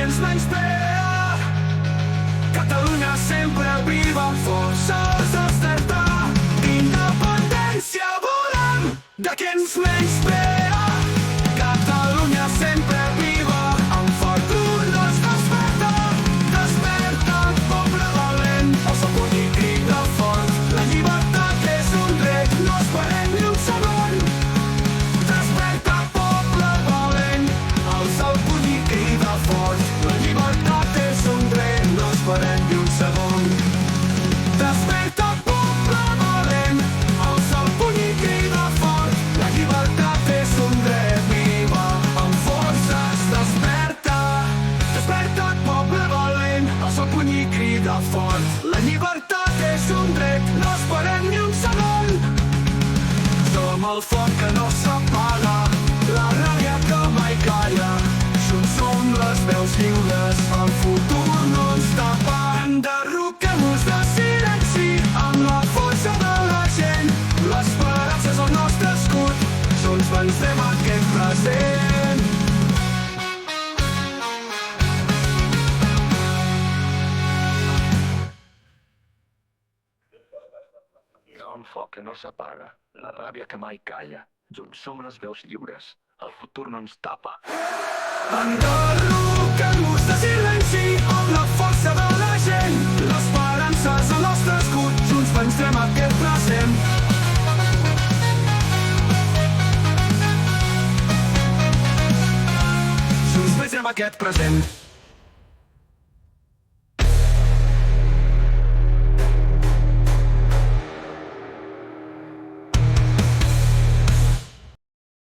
ens menysprea. Catalunya sempre viva, força despertar. Independència volem de qui ens menysprea. Catalunya sempre viva, amb fort orgull desperta. Desperta, poble valent, alça el puny i crida fort. La llibertat és un dret, no esperem ni un segon. Desperta, poble valent, alça el puny i crida fort. La llibertat és un dret, no esperem ni un segon. Desperta, poble valent, alça el puny i crida fort. La llibertat és un dret, viva, amb forces, desperta. Desperta, poble valent, alça el puny i crida fort. La llibertat és un dret, no esperem ni un segon. Som el foc que no s'apaga, la ràbia que mai calla. Junts som les veus lliures, el futur no ens tapa. Enderroquem-nos de silenci amb la força de la gent. L'esperança és el nostre escut, junts vencem aquest present. Un foc que no s'apaga, la ràbia que mai calla. Junts som les veus lliures, el futur no ens tapa. Enderroquem-nos de silenci amb la força de la gent. L'esperança és el nostre escut, junts vencem aquest present. Junts vencem aquest present.